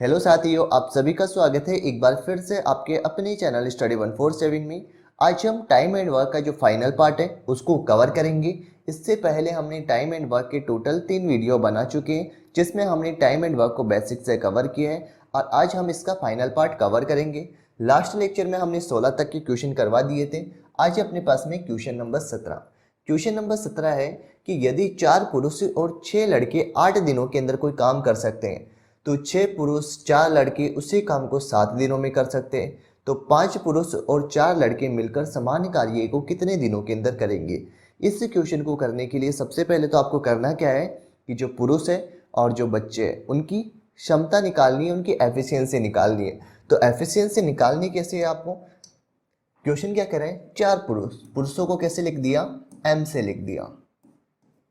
Hello साथियों, आप सभी का स्वागत है एक बार फिर से आपके अपने चैनल स्टडी 147 में। आज हम टाइम एंड वर्क का जो फाइनल पार्ट है उसको कवर करेंगे। इससे पहले हमने टाइम एंड वर्क के टोटल 3 वीडियो बना चुके हैं, जिसमें हमने टाइम एंड वर्क को बेसिक से कवर किया है और आज हम इसका फाइनल पार्ट कवर करेंगे। लास्ट लेक्चर में हमने 16 तक के क्वेश्चन करवा दिए थे। आज अपने पास में क्वेश्चन नंबर 17। क्वेश्चन नंबर 17 है कि यदि 4 पुरुष और 6 लड़के 8 दिनों के अंदर कोई काम कर सकते हैं तो 6 पुरुष 4 लड़के उसी काम को 7 दिनों में कर सकते हैं, तो 5 पुरुष और 4 लड़के मिलकर समान कार्य को कितने दिनों के अंदर करेंगे। इस क्वेश्चन को करने के लिए सबसे पहले तो आपको करना क्या है कि जो पुरुष है और जो बच्चे हैं उनकी क्षमता निकालनी है, उनकी एफिशिएंसी निकालनी है। तो एफिशिएंसी निकालनी कैसे है आपको, क्वेश्चन क्या करें, 4 पुरुषों को कैसे लिख दिया, एम से लिख दिया,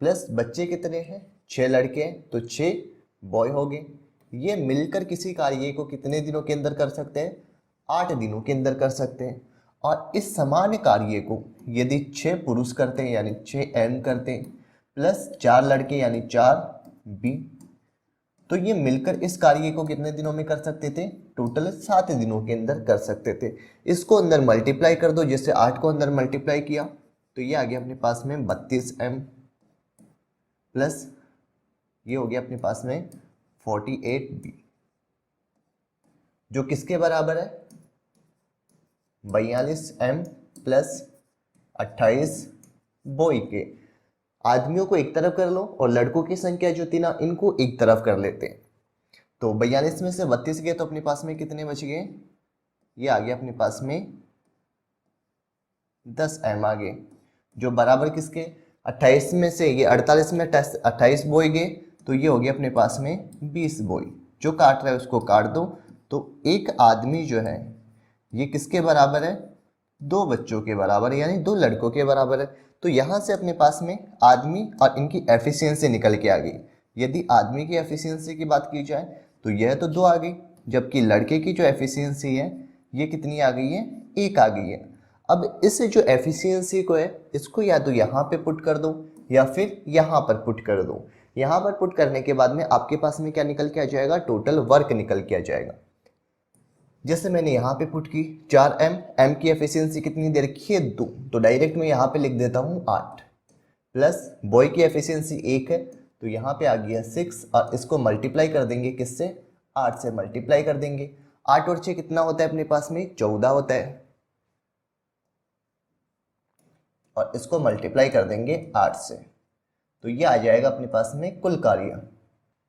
प्लस बच्चे कितने हैं, 6 लड़के हैं तो 6 बॉय हो गए। ये मिलकर किसी कार्य को कितने दिनों के अंदर कर सकते हैं, 8 दिनों के अंदर कर सकते हैं। और इस समान कार्य को यदि 6 पुरुष करते हैं यानी 6 एम करते हैं प्लस 4 लड़के यानी 4 बी, तो ये मिलकर इस कार्य को कितने दिनों में कर सकते थे, टोटल 7 दिनों के अंदर कर सकते थे। इसको अंदर मल्टीप्लाई कर दो, जैसे 8 को अंदर मल्टीप्लाई किया तो ये आ गया अपने पास में 32 एम प्लस ये हो गया अपने पास में 48 बी, जो किसके बराबर है, 42 एम प्लस 28 बॉय के। आदमियों को एक तरफ कर लो और लड़कों की संख्या जो थी ना इनको एक तरफ कर लेते हैं। तो 42 में से 32 गए तो अपने पास में कितने बच गए, ये आ गया अपने पास में 10 एम आ गए, जो बराबर किसके, 28 में से ये 48 में 28 बॉय गए तो ये हो गया अपने पास में 20 बॉय। जो काट रहा है उसको काट दो, तो एक आदमी जो है ये किसके बराबर है, 2 बच्चों के बराबर है यानी 2 लड़कों के बराबर है। तो यहाँ से अपने पास में आदमी और इनकी एफिशिएंसी निकल के आ गई। यदि आदमी की एफिशिएंसी की बात की जाए तो यह तो 2 आ गई, जबकि लड़के की जो एफिशिएंसी है ये कितनी आ गई है, 1 आ गई है। अब इस जो एफिशिएंसी को है इसको या तो यहाँ पे पुट कर दो या फिर यहाँ पर पुट कर दो। यहाँ पर पुट करने के बाद में आपके पास में क्या निकल के आ जाएगा, टोटल वर्क निकल के आ जाएगा। जैसे मैंने यहाँ पे पुट की 4 एम की एफिशिएंसी कितनी दे रखी है, 2, तो डायरेक्ट मैं यहाँ पे लिख देता हूँ 8 प्लस बॉय की एफिशिएंसी 1 है तो यहाँ पे आ गया 6 और इसको मल्टीप्लाई कर देंगे किससे, 8 से मल्टीप्लाई कर देंगे। 8 और 6 कितना होता है अपने पास में, 14 होता है और इसको मल्टीप्लाई कर देंगे 8 से, तो ये आ जाएगा अपने पास में कुल कार्य।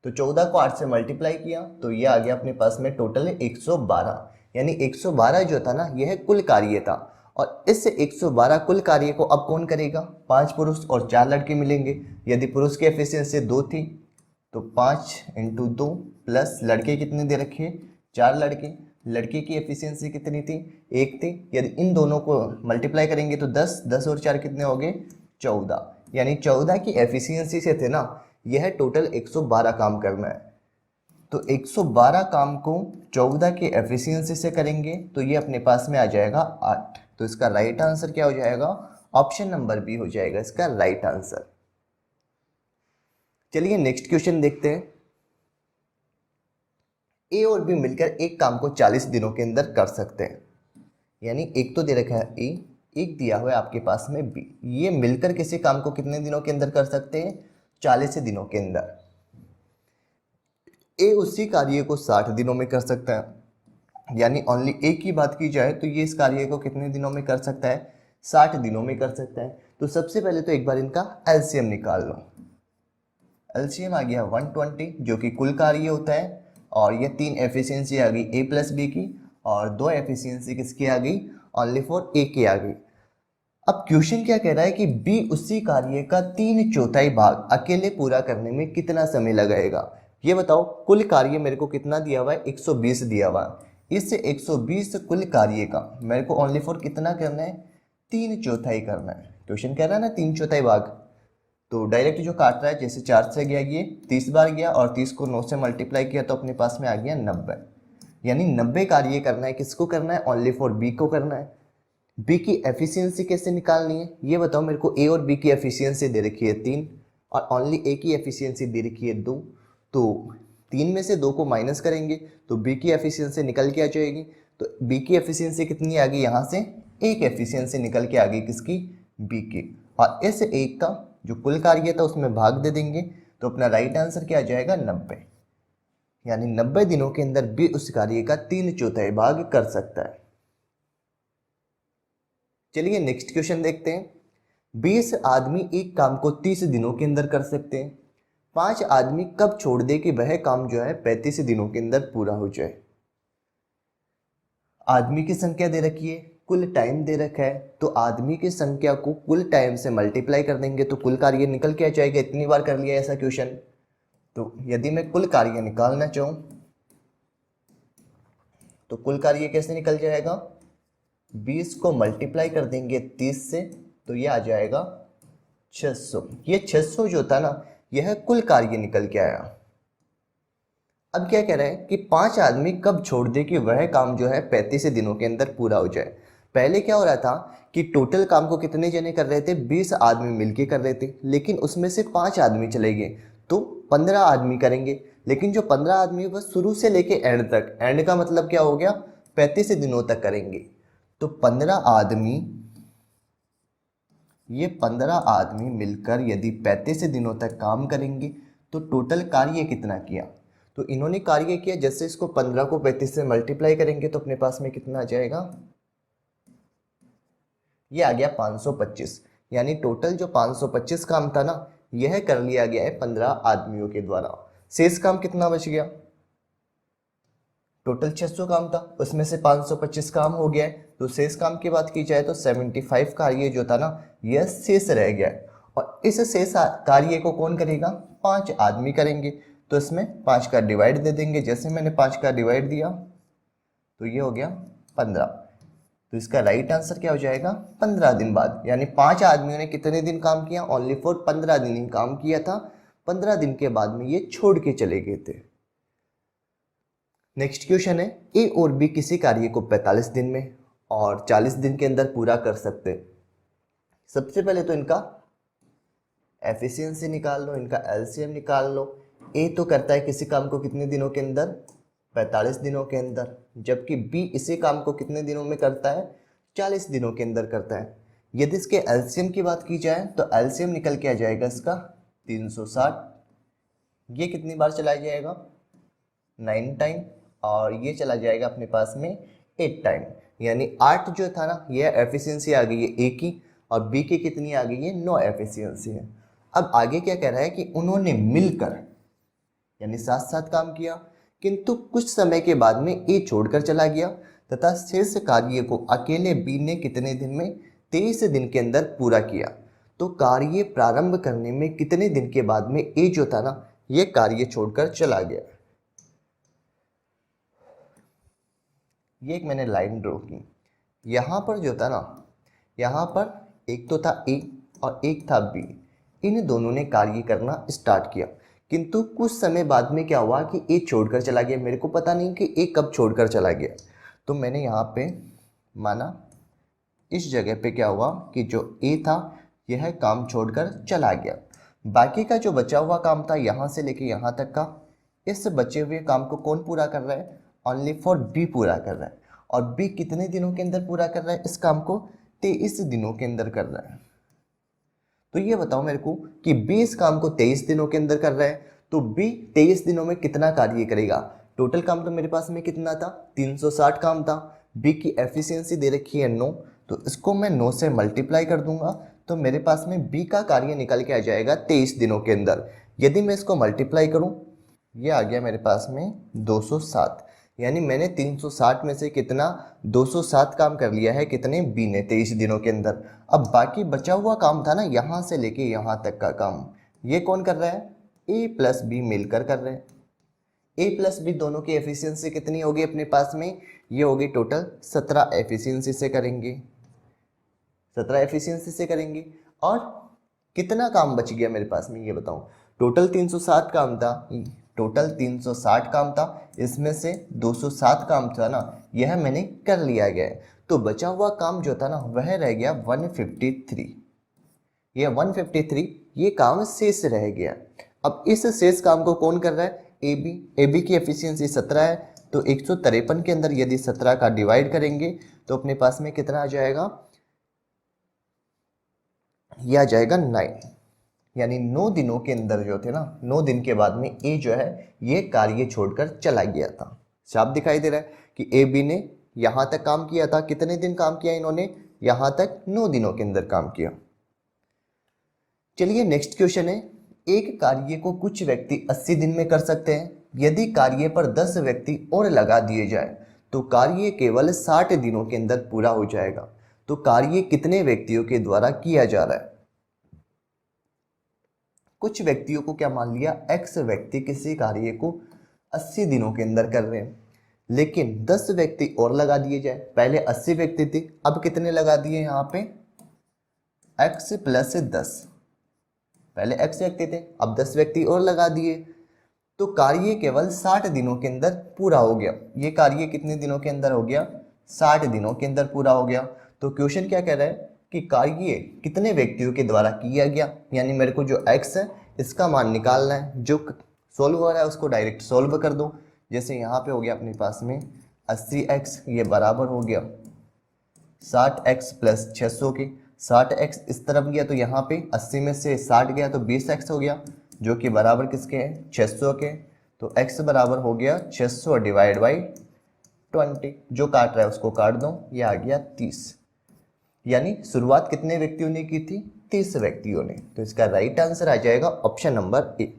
तो 14 को 8 से मल्टीप्लाई किया तो ये आ गया अपने पास में टोटल 112, यानी 112 जो था ना यह कुल कार्य था। और इस 112 कुल कार्य को अब कौन करेगा, 5 पुरुष और 4 लड़के मिलेंगे। यदि पुरुष की एफिशिएंसी 2 थी तो 5 इंटू 2 प्लस लड़के कितने दे रखे, 4 लड़के, लड़के की एफिशिएंसी कितनी थी, 1 थी। यदि इन दोनों को मल्टीप्लाई करेंगे तो 10, 10 और 4 कितने हो गए, 14, यानी 14 की एफिशिएंसी से थे ना यह टोटल 112 काम करना है। तो 112 काम को 14 की एफिशिएंसी से करेंगे तो ये अपने पास में आ जाएगा 8। तो इसका राइट आंसर क्या हो जाएगा, ऑप्शन नंबर बी हो जाएगा इसका राइट आंसर। चलिए नेक्स्ट क्वेश्चन देखते हैं। ए और बी मिलकर एक काम को 40 दिनों के अंदर कर सकते हैं, यानी एक तो दे रखा है ए, एक दिया हुआ है आपके पास में बी। ये मिलकर किसी काम को कितने दिनों के अंदर कर सकते हैं, 40 दिनों के अंदर। ए उसी कार्य को 60 दिनों में कर सकता है, यानी ओनली ए की बात की जाए तो ये इस कार्य को कितने दिनों में कर सकता है, 60 दिनों में कर सकता है। तो सबसे पहले तो एक बार इनका एलसीएम निकाल लो। एलसीएम आ गया 120 जो कि कुल कार्य होता है, और ये 3 एफिशिएंसी आ गई ए प्लस बी की, और 2 एफिशिएंसी किसकी आ गई, ओनली फॉर ए की आ गई। अब क्वेश्चन क्या कह रहा है कि बी उसी कार्य का 3/4 भाग अकेले पूरा करने में कितना समय लगाएगा। ये बताओ, कुल कार्य मेरे को कितना दिया हुआ है, 120 दिया हुआ है। इस 120 कुल कार्य का मेरे को ओनली फॉर कितना करना है, 3/4 करना है। क्वेश्चन कह रहा है ना 3/4 भाग, तो डायरेक्ट जो काट रहा है, जैसे 4 से गया ये 30 बार गया और 30 को 9 से मल्टीप्लाई किया तो अपने पास में आ गया 90, यानी 90 कार्य करना है। किसको करना है, ओनली फॉर बी को करना है। बी की एफिशिएंसी कैसे निकालनी है, ये बताओ मेरे को। ए और बी की एफिशिएंसी दे रखी है 3 और ओनली ए की एफिशिएंसी दे रखी है 2, तो 3 में से 2 को माइनस करेंगे तो बी की एफिशिएंसी निकल के आ जाएगी। तो बी की एफिशिएंसी कितनी आ गई, यहाँ से एक एफिशिएंसी निकल के आ गई किसकी, बी की। और इस एक का जो कुल कार्य था उसमें भाग दे देंगे तो अपना राइट आंसर क्या आ जाएगा, 90। यानी 90 दिनों के अंदर बी उस कार्य का 3/4 भाग कर सकता है। चलिए नेक्स्ट क्वेश्चन देखते हैं। 20 आदमी एक काम को 30 दिनों के अंदर कर सकते हैं। 5 आदमी कब छोड़ दे कि वह काम जो है 35 दिनों के अंदर पूरा हो जाए। आदमी की संख्या दे रखी है, कुल टाइम दे रखा है, तो आदमी की संख्या को कुल टाइम से मल्टीप्लाई कर देंगे तो कुल कार्य निकल के आ जाएगा। इतनी बार कर लिया ऐसा क्वेश्चन। तो यदि मैं कुल कार्य निकालना चाहूं तो कुल कार्य कैसे निकल जाएगा, 20 को मल्टीप्लाई कर देंगे 30 से तो ये आ जाएगा 600। ये 600 जो था ना, यह कुल कार्य निकल के आया। अब क्या कह रहा है कि 5 आदमी कब छोड़ दे कि वह काम जो है 35 दिनों के अंदर पूरा हो जाए। पहले क्या हो रहा था कि टोटल काम को कितने जने कर रहे थे, 20 आदमी मिलके कर रहे थे, लेकिन उसमें से 5 आदमी चले गए तो 15 आदमी करेंगे। लेकिन जो 15 आदमी वह शुरू से लेके एंड तक, एंड का मतलब क्या हो गया, 35 दिनों तक करेंगे। तो 15 आदमी, ये 15 आदमी मिलकर यदि 35 दिनों तक काम करेंगे तो टोटल कार्य कितना किया। तो इन्होंने कार्य किया, जैसे इसको 15 को 35 से मल्टीप्लाई करेंगे तो अपने पास में कितना आ जाएगा, ये आ गया 525। यानी टोटल जो 525 काम था ना, यह कर लिया गया है 15 आदमियों के द्वारा। शेष काम कितना बच गया, टोटल 600 काम था, उसमें से 525 काम हो गया है। तो शेष काम की बात की जाए तो 75 कार्य जो था ना, यह शेष रह गया है। और इस शेष कार्य को कौन करेगा, 5 आदमी करेंगे। तो इसमें 5 का डिवाइड दे देंगे। जैसे मैंने 5 का डिवाइड दिया तो ये हो गया 15। तो इसका राइट आंसर क्या हो जाएगा, 15 दिन बाद। यानी 5 आदमियों ने कितने दिन काम किया, ओनली फॉर 15 दिन ही काम किया था। 15 दिन के बाद में ये छोड़ के चले गए थे। नेक्स्ट क्वेश्चन है, ए और बी किसी कार्य को 45 दिन में और 40 दिन के अंदर पूरा कर सकते हैं। सबसे पहले तो इनका एफिशिएंसी निकाल लो, इनका एलसीएम निकाल लो। ए तो करता है किसी काम को कितने दिनों के अंदर, 45 दिनों के अंदर, जबकि बी इसी काम को कितने दिनों में करता है, 40 दिनों के अंदर करता है। यदि इसके एलसीएम की बात की जाए तो एलसीएम निकल के आ जाएगा इसका 360। ये कितनी बार चला जाएगा, 9 टाइम, और ये चला जाएगा अपने पास में 8 टाइम। यानी 8 जो था ना, ये एफिशिएंसी आ गई है ए की, और बी की कितनी आ गई है, 9 एफिशिएंसी है। अब आगे क्या कह रहा है कि उन्होंने मिलकर यानी साथ साथ काम किया, किंतु कुछ समय के बाद में ए छोड़कर चला गया तथा शेष कार्य को अकेले बी ने कितने दिन में, 23 दिन के अंदर पूरा किया। तो कार्य प्रारंभ करने में कितने दिन के बाद में ए जो था ना, ये कार्य छोड़कर चला गया। ये एक मैंने लाइन ड्रॉ की। यहाँ पर जो था ना, यहाँ पर एक तो था ए और एक था बी। इन दोनों ने कार्य करना स्टार्ट किया, किंतु कुछ समय बाद में क्या हुआ कि ए छोड़कर चला गया। मेरे को पता नहीं कि ए कब छोड़कर चला गया, तो मैंने यहाँ पे माना इस जगह पे क्या हुआ कि जो ए था यह काम छोड़कर चला गया। बाकी का जो बचा हुआ काम था यहाँ से लेके यहाँ तक का, इस बचे हुए काम को कौन पूरा कर रहा है, ओनली फॉर बी पूरा कर रहा है। और बी कितने दिनों के अंदर पूरा कर रहा है, इस काम को 23 दिनों के अंदर कर रहा है। तो ये बताओ मेरे को कि बी इस काम को 23 दिनों के अंदर कर रहा है, तो बी 23 दिनों में कितना कार्य करेगा। टोटल काम तो मेरे पास में कितना था, 360 काम था। बी की एफिशिएंसी दे रखी है 9, तो इसको मैं 9 से मल्टीप्लाई कर दूंगा तो मेरे पास में बी का कार्य निकल के आ जाएगा 23 दिनों के अंदर। यदि मैं इसको मल्टीप्लाई करूं, ये आ गया मेरे पास में 207। यानी मैंने 360 में से कितना, 207 काम कर लिया है, कितने, बी ने 23 दिनों के अंदर। अब बाकी बचा हुआ काम था ना, यहाँ से लेके यहाँ तक का काम, ये कौन कर रहा है, ए प्लस बी मिलकर कर रहे हैं। ए प्लस बी दोनों की एफिशिएंसी कितनी होगी अपने पास में, ये होगी टोटल 17 एफिशिएंसी से करेंगे, 17 एफिशिएंसी से करेंगे। और कितना काम बच गया मेरे पास में, ये बताऊं। टोटल 360 काम था, टोटल 360 काम था, इसमें से 207 काम था ना, यह मैंने कर लिया गया है। तो बचा हुआ काम जो था ना, वह रह गया 153। ये 153 ये काम शेष रह गया। अब इस शेष काम को कौन कर रहा है, ए बी की एफिशिएंसी 17 है, तो 153 के अंदर यदि 17 का डिवाइड करेंगे तो अपने पास में कितना आ जाएगा, यह आ जाएगा 9। यानी 9 दिनों के अंदर जो थे ना, 9 दिन के बाद में ए जो है ये कार्य छोड़कर चला गया था। साफ दिखाई दे रहा है कि ए बी ने यहां तक काम किया था। कितने दिन काम किया इन्होंने, यहां तक 9 दिनों के अंदर काम किया। चलिए नेक्स्ट क्वेश्चन है, एक कार्य को कुछ व्यक्ति 80 दिन में कर सकते हैं। यदि कार्य पर 10 व्यक्ति और लगा दिए जाए तो कार्य केवल 60 दिनों के अंदर पूरा हो जाएगा। तो कार्य कितने व्यक्तियों के द्वारा किया जा रहा है। कुछ व्यक्तियों को क्या मान लिया, एक्स व्यक्ति किसी कार्य को 80 दिनों के अंदर कर रहे हैं, लेकिन 10 व्यक्ति और लगा दिए जाए। पहले 80 व्यक्ति थे, अब कितने लगा दिए यहाँ पे, x प्लस 10। पहले x व्यक्ति थे, अब 10 व्यक्ति और लगा दिए, तो कार्य केवल 60 दिनों के अंदर पूरा हो गया। ये कार्य कितने दिनों के अंदर हो गया, 60 दिनों के अंदर पूरा हो गया। तो क्वेश्चन क्या कह रहा है कि कार्य कितने व्यक्तियों के द्वारा किया गया, यानी मेरे को जो x है इसका मान निकालना है। जो सोल्व हो रहा है उसको डायरेक्ट सोल्व कर दो। जैसे यहाँ पे हो गया अपने पास में 80x, ये बराबर हो गया 60x प्लस 600 के। 60x इस तरफ गया तो यहाँ पे 80 में से 60 गया तो 20x हो गया, जो कि बराबर किसके हैं, 600 के। तो x बराबर हो गया 600 डिवाइड बाई 20। जो काट रहा है उसको काट दो, ये आ गया 30। यानी शुरुआत कितने व्यक्तियों ने की थी, 30 व्यक्तियों ने। तो इसका राइट आंसर आ जाएगा ऑप्शन नंबर ए।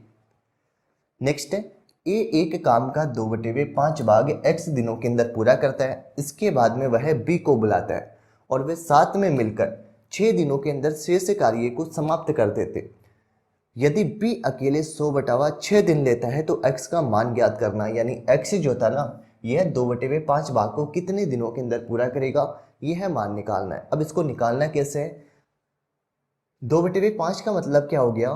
नेक्स्ट है, ए एक काम का 2/5 भाग x दिनों के अंदर पूरा करता है। इसके बाद में वह बी को बुलाता है और वे साथ में मिलकर 6 दिनों के अंदर शेष कार्य को समाप्त कर देते। यदि बी अकेले 100/6 दिन लेता है तो x का मान ज्ञात करना। यानी x जो था ना, यह 2/5 भाग को कितने दिनों के अंदर पूरा करेगा, यह मान निकालना है। अब इसको निकालना कैसे है, 2/5 का मतलब क्या हो गया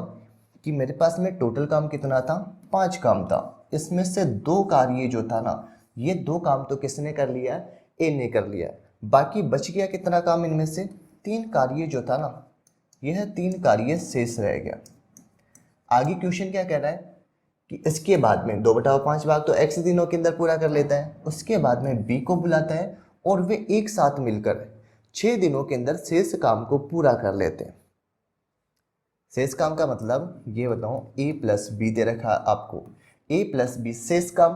कि मेरे पास में टोटल काम कितना था, 5 काम था। इसमें से 2 कार्य जो था ना, ये 2 काम तो किसने कर लिया है, ए ने कर लिया। बाकी बच गया कितना काम, इनमें से 3 कार्य जो था ना, यह 3 कार्य शेष रह गया। आगे क्वेश्चन क्या कह रहा है कि इसके बाद में 2/5 भाग तो x दिनों के अंदर पूरा कर लेता है, उसके बाद में b को बुलाता है और वे एक साथ मिलकर 6 दिनों के अंदर शेष काम को पूरा कर लेते हैं। शेष काम का मतलब ये बताऊं, a प्लस बी दे रखा आपको, a प्लस बी शेष काम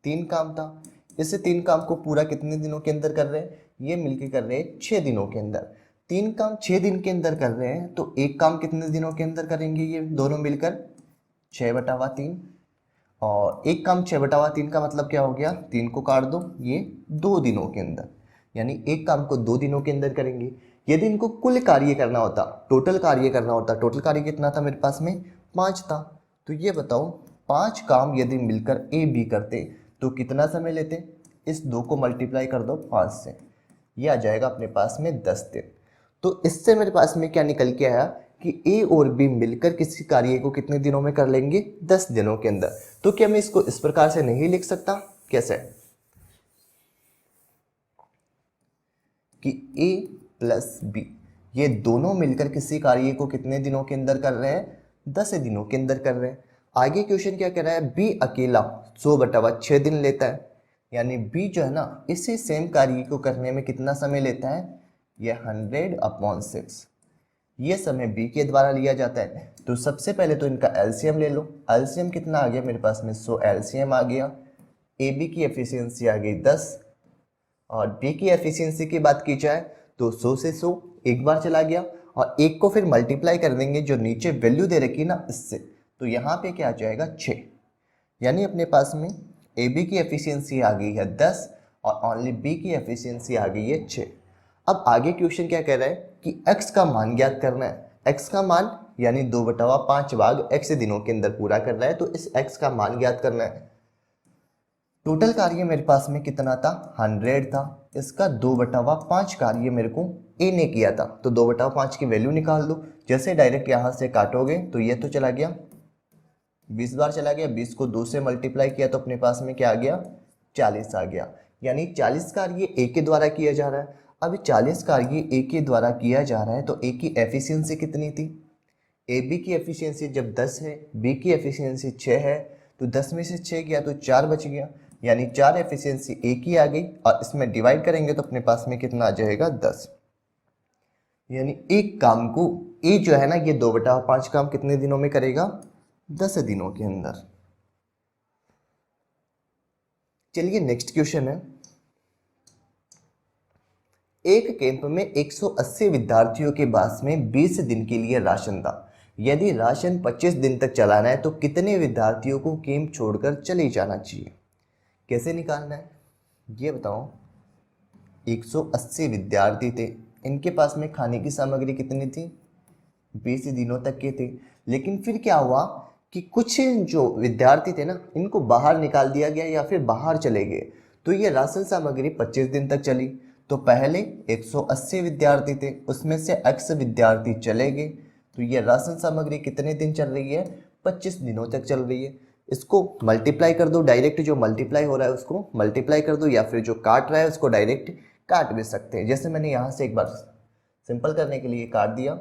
3 काम था। इस 3 काम को पूरा कितने दिनों के अंदर कर रहे हैं, ये मिलके कर रहे हैं 6 दिनों के अंदर। 3 काम 6 दिन के अंदर कर रहे हैं, तो एक काम कितने दिनों के अंदर करेंगे, ये दोनों मिलकर 6/3। और एक काम 6/3 का मतलब क्या हो गया, 3 को काट दो, ये 2 दिनों के अंदर। यानी एक काम को 2 दिनों के अंदर करेंगे। यदि इनको कुल कार्य करना होता, टोटल कार्य करना होता, टोटल कार्य कितना था मेरे पास में, 5 था। तो ये बताओ 5 काम यदि मिलकर ए बी करते तो कितना समय लेते, इस 2 को मल्टीप्लाई कर दो 5 से, ये आ जाएगा अपने पास में 10 दिन। तो इससे मेरे पास में क्या निकल के आया कि ए और बी मिलकर किसी कार्य को कितने दिनों में कर लेंगे, 10 दिनों के अंदर। तो क्या मैं इसको इस प्रकार से नहीं लिख सकता, कैसे कि ए प्लस बी ये दोनों मिलकर किसी कार्य को कितने दिनों के अंदर कर रहे हैं, 10 दिनों के अंदर कर रहे हैं। आगे क्वेश्चन क्या कह रहा है, बी अकेला 100/6 दिन लेता है। यानी बी जो है ना, इसी सेम कार्य को करने में कितना समय लेता है, यह 100/6। ये समय बी के द्वारा लिया जाता है। तो सबसे पहले तो इनका एलसीएम ले लो। एलसीएम कितना आ गया मेरे पास में, 100 एलसीएम आ गया। ए बी की एफिशिएंसी आ गई 10 और बी की एफिशिएंसी की बात की जाए तो 100 से 100 एक बार चला गया और एक को फिर मल्टीप्लाई कर देंगे जो नीचे वैल्यू दे रखी ना इससे, तो यहाँ पे क्या आ जाएगा 6। यानी अपने पास में ए बी की एफिशिएंसी आ गई है 10 और ओनली बी की एफिशिएंसी आ गई है 6। अब आगे क्वेश्चन क्या कह रहा है कि x का मान ज्ञात करना है। x का मान यानी 2/5 भाग x दिनों के अंदर पूरा कर रहा है, तो इस x का मान ज्ञात करना है। टोटल कार्य मेरे पास में कितना था, 100 था। इसका 2/5 कार्य मेरे को a ने किया था, तो 2/5 की वैल्यू निकाल दो। जैसे डायरेक्ट यहाँ से काटोगे तो ये तो चला गया, 20 बार चला गया, 20 को 2 से मल्टीप्लाई किया तो अपने पास में क्या आ गया, 40 आ गया। यानी 40 कार्य a के द्वारा किया जा रहा है। अब 40 कार्य ए के द्वारा किया जा रहा है, तो ए की एफिशिएंसी कितनी थी, ए बी की एफिशिएंसी जब 10 है, बी की एफिशिएंसी 6 है, तो 10 में से 6 गया तो 4 बच गया, यानी 4 एफिशिएंसी एक ही आ गई, और इसमें डिवाइड करेंगे तो अपने पास में कितना आ जाएगा 10। यानी एक काम को ए जो है ना ये 2/5 काम कितने दिनों में करेगा, 10 दिनों के अंदर। चलिए नेक्स्ट क्वेश्चन है, एक कैंप में 180 विद्यार्थियों के पास में 20 दिन के लिए राशन था। यदि राशन 25 दिन तक चलाना है तो कितने विद्यार्थियों को कैंप छोड़कर चले जाना चाहिए। कैसे निकालना है ये बताओ। 180 विद्यार्थी थे, इनके पास में खाने की सामग्री कितनी थी, 20 दिनों तक के थे। लेकिन फिर क्या हुआ कि कुछ जो विद्यार्थी थे ना इनको बाहर निकाल दिया गया या फिर बाहर चले गए, तो ये राशन सामग्री 25 दिन तक चली। तो पहले 180 विद्यार्थी थे, उसमें से x विद्यार्थी चले गए, तो ये राशन सामग्री कितने दिन चल रही है, 25 दिनों तक चल रही है। इसको मल्टीप्लाई कर दो, डायरेक्ट जो मल्टीप्लाई हो रहा है उसको मल्टीप्लाई कर दो, या फिर जो काट रहा है उसको डायरेक्ट काट भी सकते हैं। जैसे मैंने यहाँ से एक बार सिंपल करने के लिए काट दिया,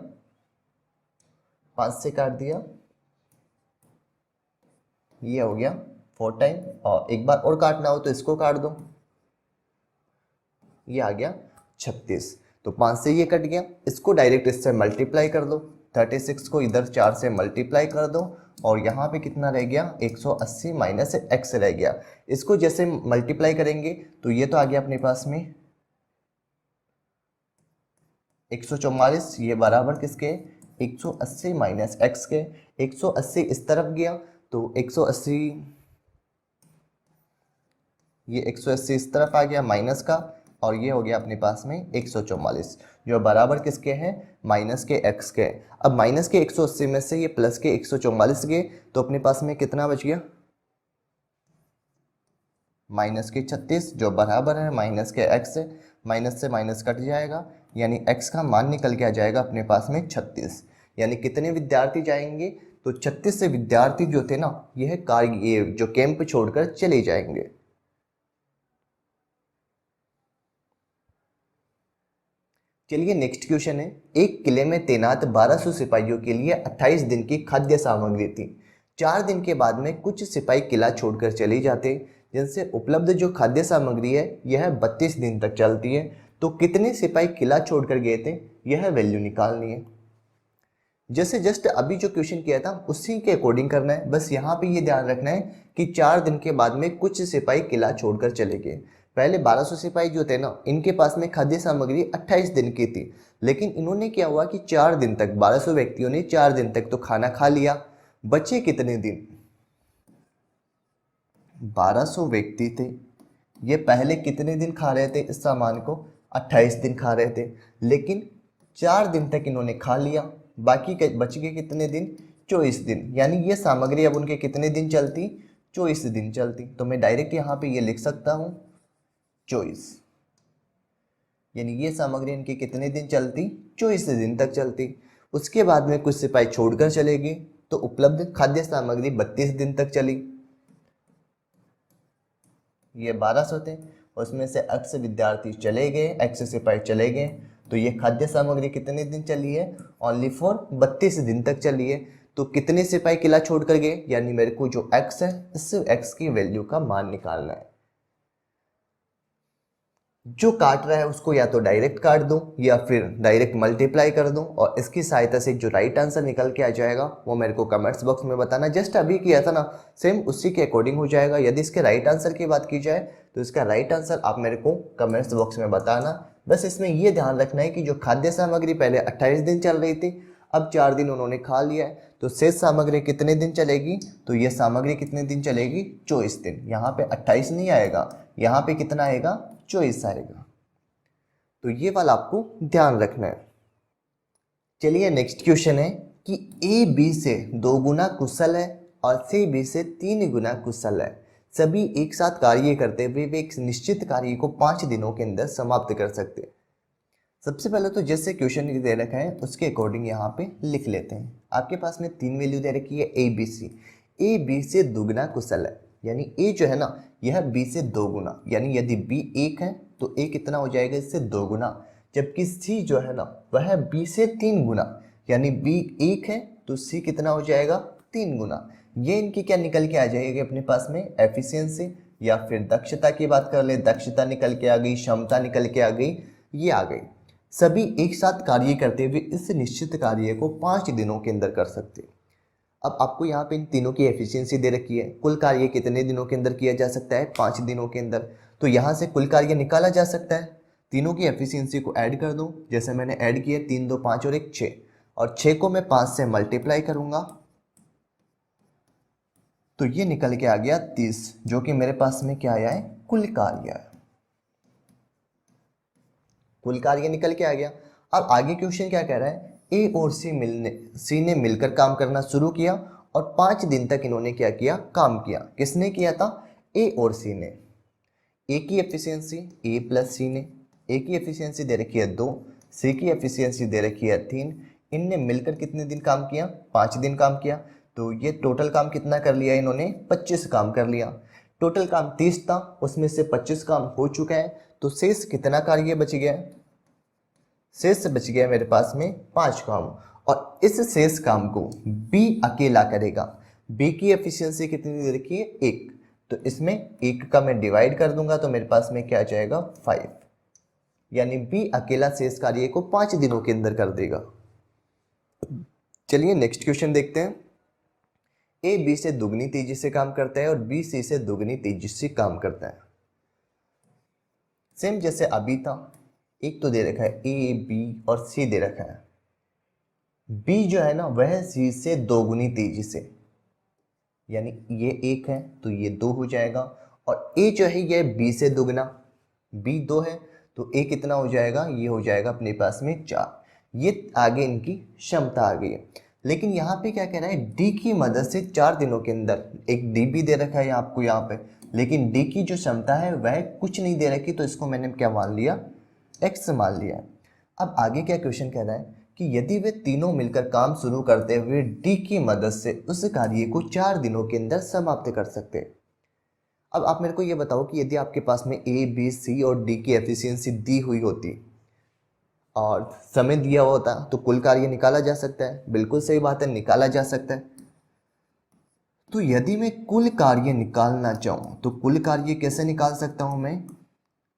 5 से काट दिया, ये हो गया 4 टाइम, और एक बार और काटना हो तो इसको काट दो, ये आ गया 36। तो 5 से ये कट गया, इसको डायरेक्ट इससे मल्टीप्लाई कर दो, 36 को इधर 4 से मल्टीप्लाई कर दो, और यहाँ पे कितना रह गया 180 माइनस x रह गया। इसको जैसे मल्टीप्लाई करेंगे तो ये तो आ गया अपने पास में 144, ये बराबर किसके 180 माइनस x के। 180 इस तरफ गया तो 180, ये 180 इस तरफ आ गया माइनस का, और ये हो गया अपने पास में 144, जो बराबर किसके हैं, माइनस के x के। अब माइनस के 180 में से ये प्लस के 144 गए, तो अपने पास में कितना बच गया, माइनस के 36, जो बराबर है माइनस के x से। माइनस से माइनस कट जाएगा, यानी x का मान निकल के आ जाएगा अपने पास में 36। यानी कितने विद्यार्थी जाएंगे, तो 36 से विद्यार्थी जो थे ना ये जो कैंप छोड़कर चले जाएंगे। चलिए नेक्स्ट क्वेश्चन है, एक किले में तैनात 1200 सिपाहियों के लिए 28 दिन की खाद्य सामग्री थी। 4 दिन के बाद में कुछ सिपाही किला छोड़कर चले जाते, जिनसे उपलब्ध जो खाद्य सामग्री है यह 32 दिन तक चलती है। तो कितने सिपाही किला छोड़कर गए थे, यह वैल्यू निकालनी है। जैसे जस्ट अभी जो क्वेश्चन किया था उसी के अकॉर्डिंग करना है। बस यहाँ पे ये ध्यान रखना है कि 4 दिन के बाद में कुछ सिपाही किला छोड़कर चले गए। पहले 1200 सिपाही जो थे ना इनके पास में खाद्य सामग्री 28 दिन की थी, लेकिन इन्होंने क्या हुआ कि 4 दिन तक 1200 व्यक्तियों ने 4 दिन तक तो खाना खा लिया। बचे कितने दिन, 1200 व्यक्ति थे, ये पहले कितने दिन खा रहे थे इस सामान को, 28 दिन खा रहे थे, लेकिन 4 दिन तक इन्होंने खा लिया। बाकी बच गए कितने दिन, 24 दिन। यानी ये सामग्री अब उनके कितने दिन चलती, 24 दिन चलती। तो मैं डायरेक्ट यहाँ पे ये लिख सकता हूँ 24, यानी ये सामग्री इनके कितने दिन चलती, 24 दिन तक चलती। उसके बाद में कुछ सिपाही छोड़कर चले गए, तो उपलब्ध खाद्य सामग्री 32 दिन तक चली। ये 1200 थे, उसमें से x विद्यार्थी चले गए, x सिपाही चले गए, तो ये खाद्य सामग्री कितने दिन चली है, ओनली फॉर 32 दिन तक चली है। तो कितने सिपाही किला छोड़कर गए, यानी मेरे को जो x है इस x की वैल्यू का मान निकालना है। जो काट रहा है उसको या तो डायरेक्ट काट दूं या फिर डायरेक्ट मल्टीप्लाई कर दूं, और इसकी सहायता से जो राइट आंसर निकल के आ जाएगा वो मेरे को कमेंट्स बॉक्स में बताना। जस्ट अभी किया था ना सेम उसी के अकॉर्डिंग हो जाएगा। यदि इसके राइट आंसर की बात की जाए तो इसका राइट आंसर आप मेरे को कमेंट्स बॉक्स में बताना। बस इसमें ये ध्यान रखना है कि जो खाद्य सामग्री पहले 28 दिन चल रही थी, अब 4 दिन उन्होंने खा लिया है, तो शेष सामग्री कितने दिन चलेगी, तो ये सामग्री कितने दिन चलेगी, 24 दिन। यहाँ पे 28 नहीं आएगा, यहाँ पे कितना आएगा, 24 आएगा। तो ये वाला आपको ध्यान रखना है। चलिए नेक्स्ट क्वेश्चन है कि ए बी से 2 गुना कुशल है और सी बी से 3 गुना कुशल है। सभी एक साथ कार्य करते हुए वे एक निश्चित कार्य को 5 दिनों के अंदर समाप्त कर सकते हैं। सबसे पहले तो जैसे क्वेश्चन दे रखा है उसके अकॉर्डिंग यहाँ पे लिख लेते हैं। आपके पास में 3 वैल्यू दे रखी है A B C. A B से 2 गुना कुशल है, यानी ए जो है ना यह बी से 2 गुना, यानी यदि बी 1 है तो ए कितना हो जाएगा, इससे 2 गुना। जबकि सी जो है ना वह बी से 3 गुना, यानी बी 1 है तो सी कितना हो जाएगा, 3 गुना। ये इनकी क्या निकल के आ जाएगी अपने पास में, एफिशिएंसी, या फिर दक्षता की बात कर ले, दक्षता निकल के आ गई, क्षमता निकल के आ गई, ये आ गई। सभी एक साथ कार्य करते हुए इस निश्चित कार्य को 5 दिनों के अंदर कर सकते हैं। अब आपको यहाँ पे इन तीनों की एफिशिएंसी दे रखी है, कुल कार्य कितने दिनों के अंदर किया जा सकता है, 5 दिनों के अंदर। तो यहाँ से कुल कार्य निकाला जा सकता है। तीनों की एफिशिएंसी को ऐड कर दूं, जैसे मैंने ऐड किया 3 2 5 और 1 6, और 6 को मैं 5 से मल्टीप्लाई करूंगा तो ये निकल के आ गया 30, जो कि मेरे पास में क्या आया है, कुल कार्य। कुल कार्य निकल के आ गया। अब आगे क्वेश्चन क्या कह रहा है, ए और सी ने मिलकर काम करना शुरू किया और 5 दिन तक इन्होंने क्या किया, काम किया। किसने किया था, ए और सी ने। ए की एफिशिएंसी ए प्लस सी ने, ए की एफिशिएंसी दे रखी है 2, सी की एफिशिएंसी दे रखी है 3। इनने मिलकर कितने दिन काम किया, 5 दिन काम किया। तो ये टोटल काम कितना कर लिया इन्होंने, 25 काम कर लिया। टोटल काम 30 था, उसमें से 25 काम हो चुका है, तो शेष कितना कार्य बच गया, शेष बच गया मेरे पास में 5 काम। और इस शेष काम को बी अकेला करेगा। बी की एफिशिएंसी कितनी दे रखी है, 1, तो इसमें 1 का मैं डिवाइड कर दूंगा तो मेरे पास में क्या आ जाएगा, 5। यानी बी अकेला शेष कार्य को 5 दिनों के अंदर कर देगा। चलिए नेक्स्ट क्वेश्चन देखते हैं। ए बी से दुगनी तेजी से काम करता है और बी सी से दुगनी तेजी से काम करता है। सेम जैसे अभी था, एक तो दे रखा है ए बी और सी दे रखा है। बी जो है ना वह सी से दोगुनी तेजी से, यानी ये 1 है तो ये 2 हो जाएगा, और ए जो है ये बी से दुगना, बी 2 है तो ए कितना हो जाएगा, ये हो जाएगा अपने पास में 4। ये आगे इनकी क्षमता आ गई है। लेकिन यहाँ पे क्या कह रहा है, डी की मदद से 4 दिनों के अंदर, एक डी भी दे रखा है आपको यहाँ पे, लेकिन डी की जो क्षमता है वह कुछ नहीं दे रखी, तो इसको मैंने क्या मान लिया, एक्स मान लिया। अब आगे क्या क्वेश्चन कह रहा है कि यदि वे तीनों मिलकर काम शुरू करते हुए डी की मदद से उस कार्य को 4 दिनों के अंदर समाप्त कर सकते हैं। अब आप मेरे को ये बताओ कि यदि आपके पास में ए बी सी और डी की एफिशिएंसी दी हुई होती और समय दिया हुआ होता तो कुल कार्य निकाला जा सकता है। बिल्कुल सही बात है, निकाला जा सकता है। तो यदि मैं कुल कार्य निकालना चाहूँ तो कुल कार्य कैसे निकाल सकता हूँ मैं,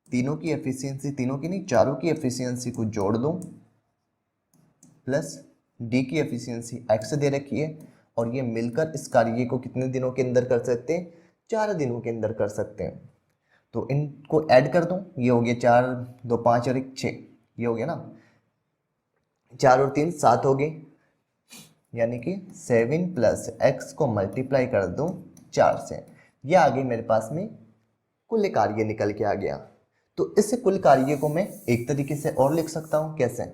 तीनों की एफिशिएंसी, तीनों की नहीं चारों की एफिशिएंसी को जोड़ दूं प्लस डी की एफिशिएंसी एक्स दे रखी है, और ये मिलकर इस कार्य को कितने दिनों के अंदर कर सकते हैं, 4 दिनों के अंदर कर सकते हैं। तो इनको ऐड कर दूं, ये हो गया 4 2 5 और 1 6, ये हो गया ना, 4 और 3 7 हो गए, यानी कि 7 प्लस एक्स को मल्टीप्लाई कर दूं 4 से, ये आ गई मेरे पास में कुल कार्य निकल के आ गया। तो इस कुल कार्य को मैं एक तरीके से और लिख सकता हूं, कैसे,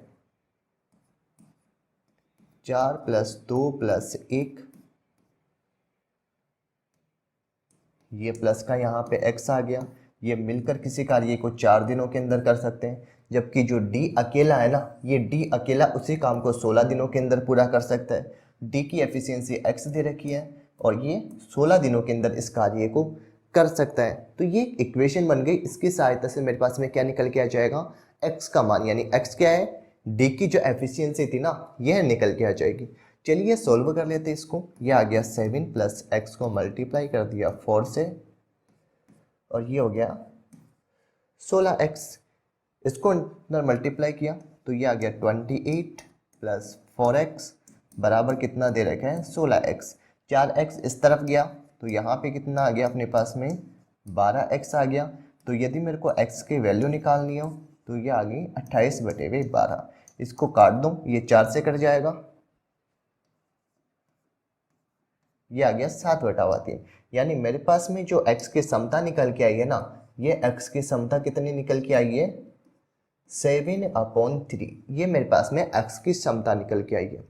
4 प्लस 2 प्लस 1, ये प्लस का यहाँ पे x आ गया, ये मिलकर किसी कार्य को 4 दिनों के अंदर कर सकते हैं। जबकि जो d अकेला है ना, ये d अकेला उसी काम को 16 दिनों के अंदर पूरा कर सकता है। d की एफिशिएंसी x दे रखी है और ये 16 दिनों के अंदर इस कार्य को कर सकता है। तो ये इक्वेशन बन गई, इसकी सहायता से मेरे पास में क्या निकल के आ जाएगा, x का मान, यानी x क्या है, d की जो एफिशिएंसी थी ना यह निकल के आ जाएगी। चलिए सोल्व कर लेते हैं इसको। ये आ गया 7 प्लस एक्स को मल्टीप्लाई कर दिया 4 से, और ये हो गया 16x, इसको अंदर मल्टीप्लाई किया तो ये आ गया 28 प्लस 4x बराबर कितना दे रखा है, 16x। 4x इस तरफ गया तो यहाँ पे कितना आ गया अपने पास में, 12x आ गया। तो यदि मेरे को x की वैल्यू निकालनी हो तो ये आ गई 28/12। इसको काट दूं, ये 4 से कट जाएगा, ये आ गया 7/3। यानी मेरे पास में जो x की समता निकल के आई है ना, ये x की समता कितनी निकल के आई है, 7/3। ये मेरे पास में x की समता निकल के आई है।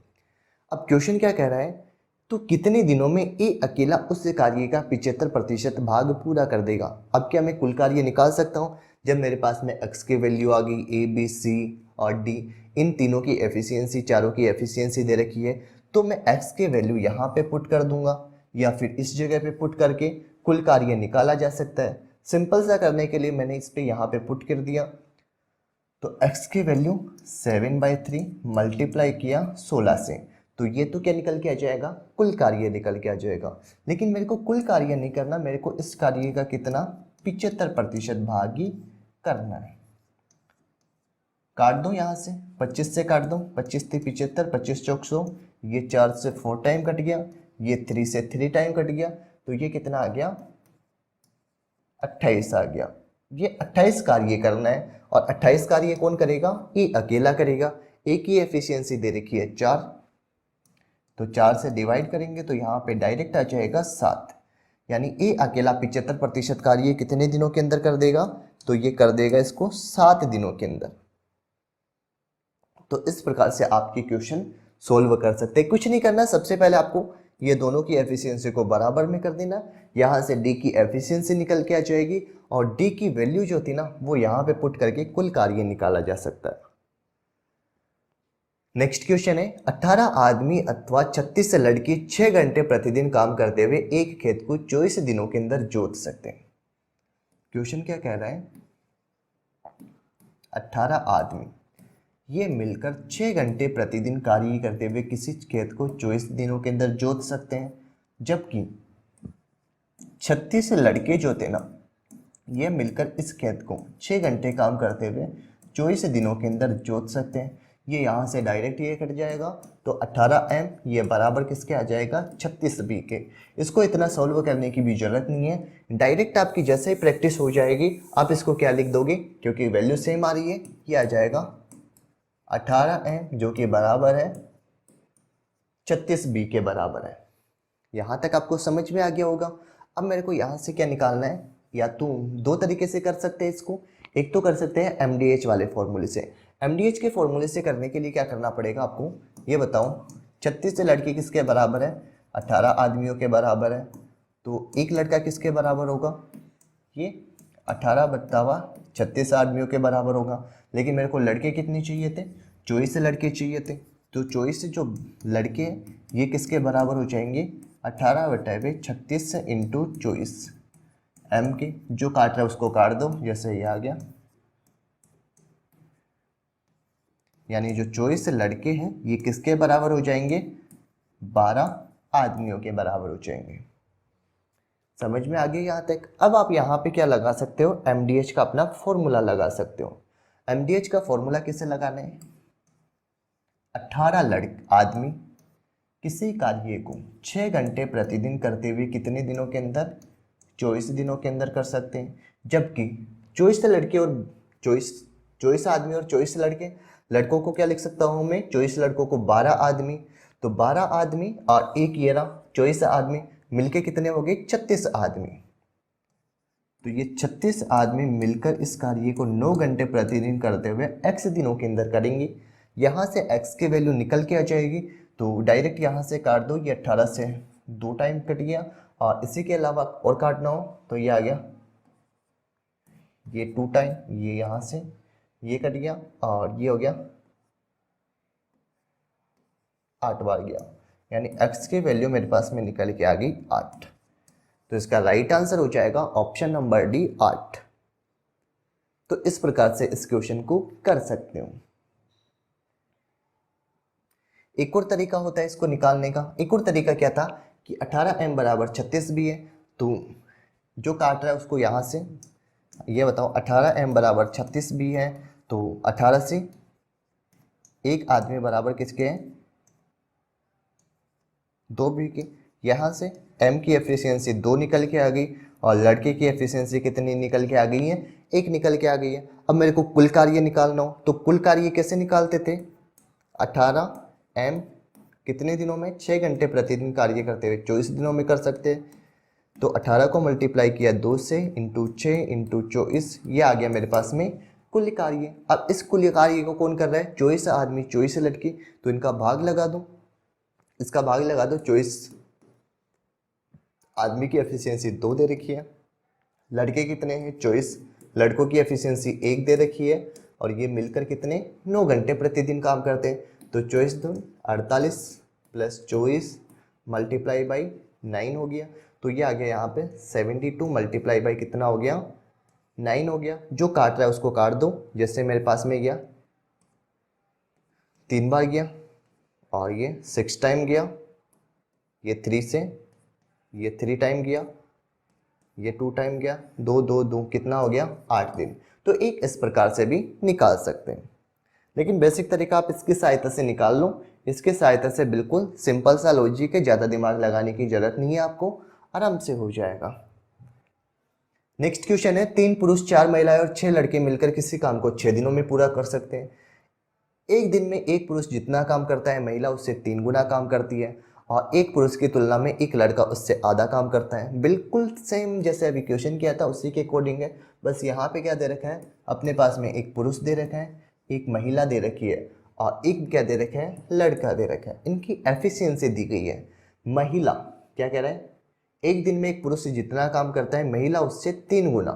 अब क्वेश्चन क्या कह रहा है, तो कितने दिनों में ए अकेला उस कार्य का 75% भाग पूरा कर देगा। अब क्या मैं कुल कार्य निकाल सकता हूँ, जब मेरे पास में x की वैल्यू आ गई, ए बी सी और डी, इन तीनों की एफिशिएंसी, चारों की एफिशिएंसी दे रखी है, तो मैं x की वैल्यू यहाँ पे पुट कर दूंगा या फिर इस जगह पे पुट करके कुल कार्य निकाला जा सकता है। सिंपल सा करने के लिए मैंने इस पे यहाँ पे पुट कर दिया, तो x की वैल्यू 7/3 मल्टीप्लाई किया 16 से, तो ये तो क्या निकल के आ जाएगा, कुल कार्य निकल के आ जाएगा। लेकिन मेरे को कुल कार्य नहीं करना, मेरे को इस कार्य का कितना 75% भाग ही करना है। काट दो यहाँ से, 25 से काट दो, 25 से 75, 25 चौक 100, ये 4 से 4 टाइम कट गया, ये 3 से 3 टाइम कट गया, तो ये कितना आ गया 28 आ गया। ये 28 कार्य करना है और 28 कार्य कौन करेगा, ए अकेला करेगा। ए की एफिशिएंसी दे रखी है 4, तो 4 से डिवाइड करेंगे तो यहाँ पे डायरेक्ट आ जाएगा 7, यानी ए अकेला 75% कार्य कितने दिनों के अंदर कर देगा, तो ये कर देगा इसको 7 दिनों के अंदर। तो इस प्रकार से आपकी क्वेश्चन सोल्व कर सकते हैं। कुछ नहीं करना, सबसे पहले आपको ये दोनों की एफिशिएंसी को बराबर में कर देना। यहाँ से डी की एफिशिएंसी निकल के आ जाएगी और डी की वैल्यू जो थी ना वो यहाँ पे पुट करके कुल कार्य निकाला जा सकता है। नेक्स्ट क्वेश्चन है, 18 आदमी अथवा 36 लड़की 6 घंटे प्रतिदिन काम करते हुए एक खेत को 24 दिनों के अंदर जोत सकते हैं। क्वेश्चन क्या कह रहा है, 18 आदमी ये मिलकर 6 घंटे प्रतिदिन कार्य करते हुए किसी खेत को 24 दिनों के अंदर जोत सकते हैं, जबकि 36 लड़के जो थे ना ये मिलकर इस खेत को 6 घंटे काम करते हुए 24 दिनों के अंदर जोत सकते हैं। ये यहाँ से डायरेक्ट ये कट जाएगा, तो 18m ये बराबर किसके आ जाएगा 36b के। इसको इतना सॉल्व करने की भी जरूरत नहीं है, डायरेक्ट आपकी जैसे ही प्रैक्टिस हो जाएगी आप इसको क्या लिख दोगे, क्योंकि वैल्यू सेम आ रही है, ये आ जाएगा 18m जो कि बराबर है 36b के बराबर है। यहाँ तक आपको समझ में आ गया होगा। अब मेरे को यहाँ से क्या निकालना है, या तो दो तरीके से कर सकते हैं इसको। एक तो कर सकते हैं MDH वाले फॉर्मूले से। MDH के फॉर्मूले से करने के लिए क्या करना पड़ेगा आपको ये बताओ, 36 लड़के किसके बराबर है, 18 आदमियों के बराबर है, तो एक लड़का किसके बराबर होगा, ये 18/36 आदमियों के बराबर होगा। लेकिन मेरे को लड़के कितने चाहिए थे, 24 लड़के चाहिए थे, तो 24 जो लड़के हैं ये किसके बराबर हो जाएंगे 18/36 इंटू 24, m के जो काट रहा है उसको काट दो, जैसे ये आ गया, यानी जो 24 लड़के हैं ये किसके बराबर हो जाएंगे 12 आदमियों के बराबर हो जाएंगे। समझ में आ गया यहाँ तक। अब आप यहाँ पे क्या लगा सकते हो, MDH का अपना फॉर्मूला लगा सकते हो। MDH का फॉर्मूला किसे लगाना है, 18 आदमी किसी कार्य को 6 घंटे प्रतिदिन करते हुए कितने दिनों के अंदर 24 दिनों के अंदर कर सकते हैं, जबकि 24 लड़के और 24 आदमी और 24 लड़के, लड़कों को क्या लिख सकता हूँ मैं 24 लड़कों को 12 आदमी, तो 12 आदमी और एक ये रहा 24 आदमी मिलके कितने हो गए 36 आदमी। तो ये 36 आदमी मिलकर इस कार्य को 9 घंटे प्रतिदिन करते हुए x दिनों के अंदर करेंगे। यहाँ से x की वैल्यू निकल के आ जाएगी, तो डायरेक्ट यहाँ से काट दो, ये 18 से 2 टाइम कट गया, और इसी के अलावा और काटना हो तो ये आ गया, ये 2 टाइम, ये यहाँ से ये कट गया, और ये हो गया 8 बार गया, यानी x की वैल्यू मेरे पास में निकल के आ गई 8। तो इसका राइट आंसर हो जाएगा ऑप्शन नंबर डी 8। तो इस प्रकार से इस क्वेश्चन को कर सकते हो। एक और तरीका होता है इसको निकालने का। एक और तरीका क्या था कि 18m बराबर 36 भी है, तो जो काट रहा है उसको यहाँ से ये बताओ 18m बराबर 36 भी है, तो 18 से एक आदमी बराबर किसके हैं 2 भी के। यहाँ से m की एफिशिएंसी 2 निकल के आ गई और लड़के की एफिशिएंसी कितनी निकल के आ गई है 1 निकल के आ गई है। अब मेरे को कुल कार्य निकालना हो तो कुल कार्य कैसे निकालते थे, 18m कितने दिनों में 6 घंटे प्रतिदिन कार्य करते हुए 24 दिनों में कर सकते हैं, तो 18 को मल्टीप्लाई किया 2 से इंटू 6 इंटू 24, ये आ गया मेरे पास में कुल कार्य। अब इस कुल कार्य को कौन कर रहा है 24 आदमी 24 लड़की, तो इनका भाग लगा दो, इसका भाग लगा दो। 24 आदमी की एफिशिएंसी 2 दे रखी है, लड़के कितने हैं 24, लड़कों की एफिशिएंसी 1 दे रखी है, और ये मिलकर कितने 9 घंटे प्रतिदिन काम करते हैं। तो 24 दून 48 प्लस 24 मल्टीप्लाई बाई 9 हो गया, तो ये आ गया यहाँ पे 72 मल्टीप्लाई बाई कितना हो गया 9 हो गया। जो काट रहा है उसको काट दो, जैसे मेरे पास में गया 3 बार गया, और ये 6 टाइम गया, ये 3 से, ये 3 टाइम गया, ये 2 टाइम गया, 2 2 2 कितना हो गया 8 दिन। तो एक इस प्रकार से भी निकाल सकते हैं, लेकिन बेसिक तरीका आप इसकी सहायता से निकाल लो। इसके सहायता से बिल्कुल सिंपल सा लॉजिक है, ज़्यादा दिमाग लगाने की जरूरत नहीं है, आपको आराम से हो जाएगा। नेक्स्ट क्वेश्चन है, 3 पुरुष 4 महिलाएं और 6 लड़के मिलकर किसी काम को 6 दिनों में पूरा कर सकते हैं। एक दिन में एक पुरुष जितना काम करता है महिला उससे 3 गुना काम करती है, और एक पुरुष की तुलना में एक लड़का उससे आधा काम करता है। बिल्कुल सेम जैसे अभी क्वेश्चन किया था उसी के अकॉर्डिंग है, बस यहाँ पे क्या दे रखा है, अपने पास में एक पुरुष दे रखा है, एक महिला दे रखी है, और एक क्या दे रखा है, लड़का दे रखा है। इनकी एफिशिएंसी दी गई है। महिला क्या कह रहा है, एक दिन में एक पुरुष जितना काम करता है महिला उससे 3 गुना,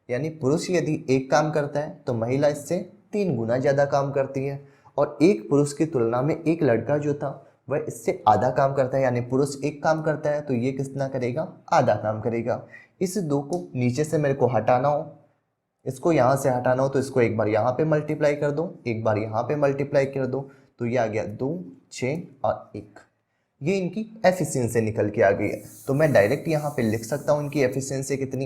यानी पुरुष यदि एक काम करता है तो महिला इससे 3 गुना ज़्यादा काम करती है। और एक पुरुष की तुलना में एक लड़का जो था वह इससे आधा काम करता है, यानी पुरुष एक काम करता है तो ये कितना करेगा, आधा काम करेगा। इस दो को नीचे से मेरे को हटाना हो, इसको यहाँ से हटाना हो, तो इसको एक बार यहाँ पे मल्टीप्लाई कर दो, एक बार यहाँ पे मल्टीप्लाई कर दो, तो ये आ गया 2 6 और 1। ये इनकी एफिशिएंसी निकल के आ गई है। तो मैं डायरेक्ट यहाँ पे लिख सकता हूँ इनकी एफिशिएंसी कितनी,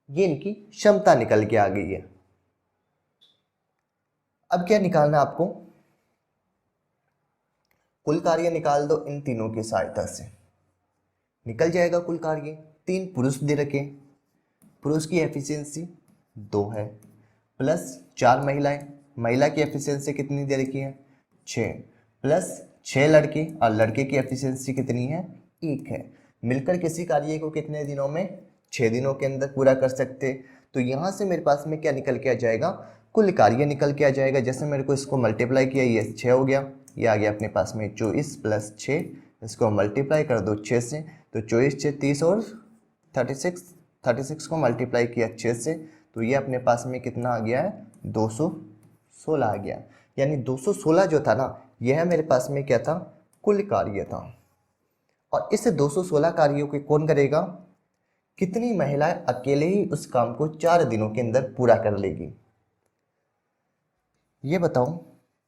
ये इनकी क्षमता निकल के आ गई है। अब क्या निकालना आपको, कुल कार्य निकाल दो इन तीनों की सहायता से, निकल जाएगा कुल कार्य। 3 पुरुष दे रखे, पुरुष की एफिशिएंसी 2 है, प्लस 4 महिलाएं, महिला की एफिशिएंसी कितनी दे रखी है 6, प्लस 6 लड़के, और लड़के की एफिशिएंसी कितनी है 1 है। मिलकर किसी कार्य को कितने दिनों में, 6 दिनों के अंदर पूरा कर सकते। तो यहाँ से मेरे पास में क्या निकल के आ जाएगा, कुल कार्य निकल के आ जाएगा। जैसे मेरे को इसको मल्टीप्लाई किया, ये 6 हो गया, ये आ गया अपने पास में 24 प्लस 6, इसको मल्टीप्लाई कर दो 6 से, तो 24 6 30 और 36 को मल्टीप्लाई किया 6 से, तो ये अपने पास में कितना आ गया है 216 आ गया। यानी 216 जो था ना, यह मेरे पास में क्या था, कुल कार्य था। और इस 216 कार्यों को कौन करेगा, कितनी महिलाएं अकेले ही उस काम को 4 दिनों के अंदर पूरा कर लेगी। ये बताओ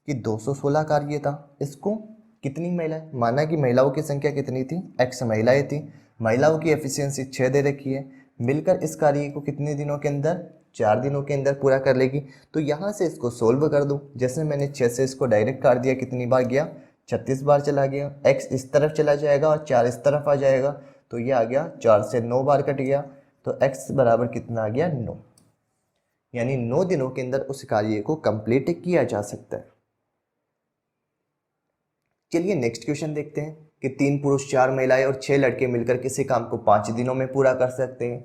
कि 216 कार्य था, इसको कितनी महिलाएं, माना कि महिलाओं की संख्या कितनी थी, x महिलाएं थी, महिलाओं की एफिशिएंसी 6 दे रखी है, मिलकर इस कार्य को कितने दिनों के अंदर, 4 दिनों के अंदर पूरा कर लेगी। तो यहाँ से इसको सोल्व कर दो, जैसे मैंने 6 से इसको डायरेक्ट काट दिया, कितनी बार गया 36 बार चला गया, x इस तरफ चला जाएगा और 4 इस तरफ आ जाएगा, तो ये आ गया 4 से 9 बार कट गया, तो x बराबर कितना आ गया 9, यानी 9 दिनों के अंदर उस कार्य को कंप्लीट किया जा सकता है। चलिए नेक्स्ट क्वेश्चन देखते हैं कि 3 पुरुष 4 महिलाएं और 6 लड़के मिलकर किसी काम को 5 दिनों में पूरा कर सकते हैं।